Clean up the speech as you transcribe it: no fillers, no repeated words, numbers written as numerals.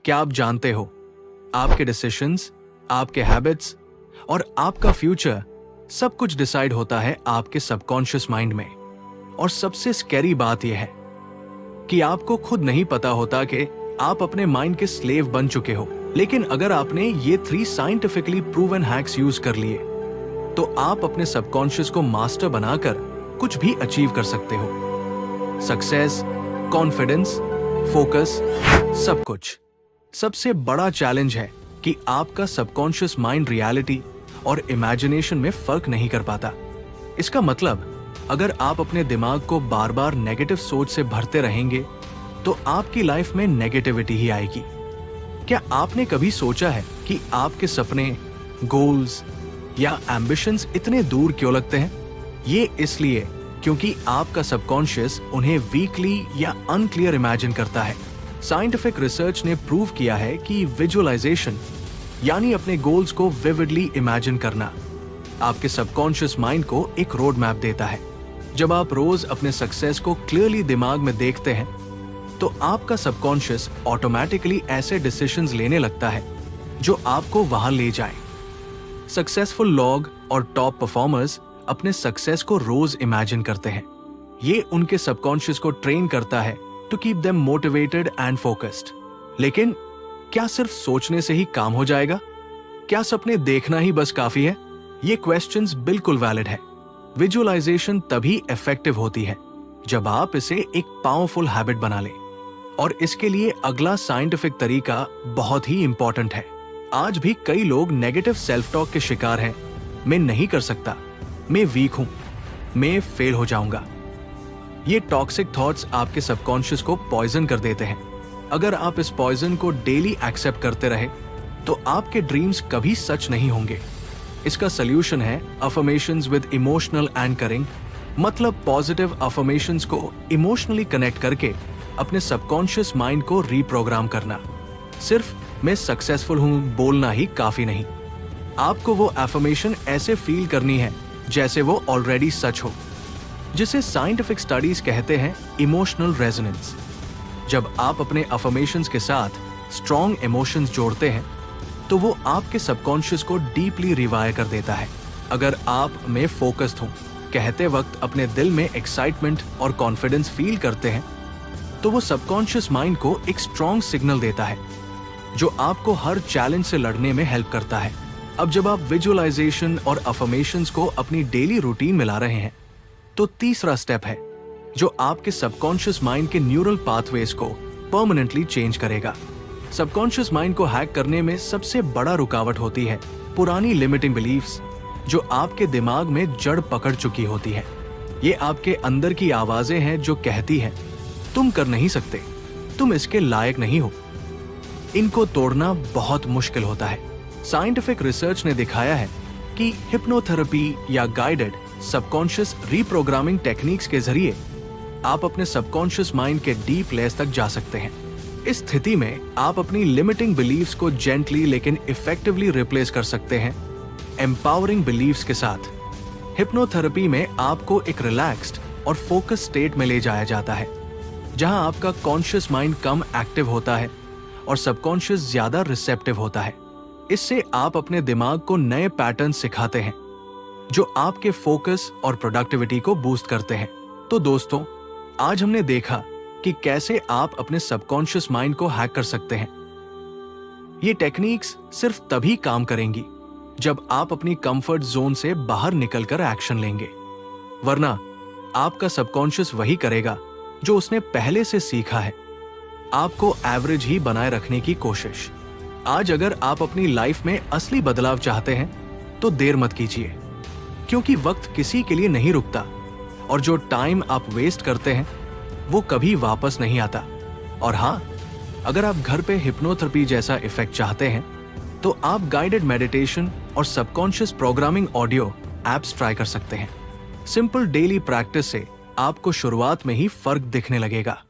क्या आप जानते हो, आपके डिसीजंस, आपके हैबिट्स और आपका फ्यूचर सब कुछ डिसाइड होता है आपके सबकॉन्शियस माइंड में। और सबसे स्कैरी बात यह है कि आपको खुद नहीं पता होता कि आप अपने माइंड के स्लेव बन चुके हो। लेकिन अगर आपने ये 3 साइंटिफिकली प्रूवन हैक्स यूज कर लिए तो आप अपने सबकॉन्शियस को मास्टर बनाकर कुछ भी अचीव कर सकते हो। सक्सेस, कॉन्फिडेंस, फोकस, सब कुछ। सबसे बड़ा चैलेंज है कि आपका सबकॉन्शियस माइंड रियलिटी और इमेजिनेशन में फर्क नहीं कर पाता। इसका मतलब अगर आप अपने दिमाग को बार बार नेगेटिव सोच से भरते रहेंगे तो आपकी लाइफ में नेगेटिविटी ही आएगी। क्या आपने कभी सोचा है कि आपके सपने, गोल्स या एम्बिशंस इतने दूर क्यों लगते हैं? ये इसलिए क्योंकि आपका सबकॉन्शियस उन्हें वीकली या अनक्लियर इमेजिन करता है। साइंटिफिक रिसर्च ने प्रूव किया है कि विजुअलाइजेशन यानी अपने गोल्स को विविडली इमेजिन करना आपके सबकॉन्शियस माइंड को एक रोड मैप देता है। जब आप रोज अपने सक्सेस को क्लियरली दिमाग में देखते हैं तो आपका सबकॉन्शियस ऑटोमेटिकली ऐसे डिसीजंस लेने लगता है जो आपको वहां ले जाएं। सक्सेसफुल लोग और टॉप परफॉर्मर्स अपने सक्सेस को रोज इमेजिन करते हैं। ये उनके सबकॉन्शियस को ट्रेन करता है to keep them motivated and focused. लेकिन क्या सिर्फ सोचने से ही काम हो जाएगा? क्या सपने देखना ही बस काफी है? ये क्वेश्चंस बिल्कुल वैलिड है। विजुअलाइजेशन तभी इफेक्टिव होती है जब आप इसे एक पावरफुल हैबिट बना लें। और इसके लिए अगला साइंटिफिक तरीका बहुत ही इंपॉर्टेंट है। आज भी कई लोग नेगेटिव सेल्फ टॉक के शिकार हैं। मैं नहीं कर सकता, मैं वीक हूं, मैं फेल हो जाऊंगा। ये टॉक्सिक थॉट्स आपके सबकॉन्शियस को पॉइजन कर देते हैं। अगर आप इस पॉइजन को डेली एक्सेप्ट करते रहे तो आपके ड्रीम्स कभी सच नहीं होंगे। इसका सॉल्यूशन है अफर्मेशंस विद इमोशनल एंकरिंग। मतलब पॉजिटिव अफर्मेशंस को इमोशनली कनेक्ट करके अपने सबकॉन्शियस माइंड को रीप्रोग्राम करना। सिर्फ मैं सक्सेसफुल हूं बोलना ही काफी नहीं। आपको वो अफर्मेशन ऐसे फील करनी है जैसे वो ऑलरेडी सच हो, जिसे साइंटिफिक स्टडीज कहते हैं इमोशनल रेजोनेंस। जब आप अपने अफर्मेशंस के साथ स्ट्रॉन्ग इमोशंस जोड़ते हैं तो वो आपके सबकॉन्शियस को डीपली रिवायर कर देता है। अगर आप मैं फोकस्ड हूं कहते वक्त अपने दिल में एक्साइटमेंट और कॉन्फिडेंस फील करते हैं तो वो सबकॉन्शियस माइंड को एक स्ट्रॉन्ग सिग्नल देता है जो आपको हर चैलेंज से लड़ने में हेल्प करता है। अब जब आप विजुअलाइजेशन और अफर्मेशंस को अपनी डेली रूटीन में ला रहे हैं तो तीसरा स्टेप है जो आपके सबकॉन्शियस माइंड के न्यूरल पाथवेज को परमानेंटली चेंज करेगा। सबकॉन्शियस माइंड को हैक करने में सबसे बड़ा रुकावट होती है पुरानी लिमिटिंग बिलीफ्स जो आपके दिमाग में जड़ पकड़ चुकी होती है। ये आपके अंदर की आवाजें हैं जो कहती हैं तुम कर नहीं सकते, तुम इसके लायक नहीं हो। इनको तोड़ना बहुत मुश्किल होता है। साइंटिफिक रिसर्च ने दिखाया है कि हिप्नोथेरेपी या गाइडेड सबकॉन्शियस रीप्रोग्रामिंग टेक्निक्स के जरिए आप अपने सबकॉन्शियस माइंड के डीप लेयर्स तक जा सकते हैं। इस स्थिति में आप अपनी लिमिटिंग बिलीफ्स को जेंटली लेकिन इफेक्टिवली रिप्लेस कर सकते हैं एम्पावरिंग बिलीफ्स के साथ। हिप्नोथेरेपी में आपको एक रिलैक्स्ड और फोकस स्टेट में ले जाया जाता है जहां आपका कॉन्शियस माइंड कम एक्टिव होता है और सबकॉन्शियस ज्यादा रिसेप्टिव होता है। इससे आप अपने दिमाग को नए पैटर्न सिखाते हैं जो आपके फोकस और प्रोडक्टिविटी को बूस्ट करते हैं। तो दोस्तों, आज हमने देखा कि कैसे आप अपने सबकॉन्शियस माइंड को हैक कर सकते हैं। ये टेक्निक्स सिर्फ तभी काम करेंगी जब आप अपनी कंफर्ट जोन से बाहर निकलकर एक्शन लेंगे, वरना आपका सबकॉन्शियस वही करेगा जो उसने पहले से सीखा है, आपको एवरेज ही बनाए रखने की कोशिश। आज अगर आप अपनी लाइफ में असली बदलाव चाहते हैं तो देर मत कीजिए, क्योंकि वक्त किसी के लिए नहीं रुकता और जो टाइम आप वेस्ट करते हैं वो कभी वापस नहीं आता। और हाँ, अगर आप घर पे हिप्नोथेरेपी जैसा इफेक्ट चाहते हैं तो आप गाइडेड मेडिटेशन और subconscious programming audio apps try कर सकते हैं। सिंपल डेली प्रैक्टिस से आपको शुरुआत में ही फर्क दिखने लगेगा।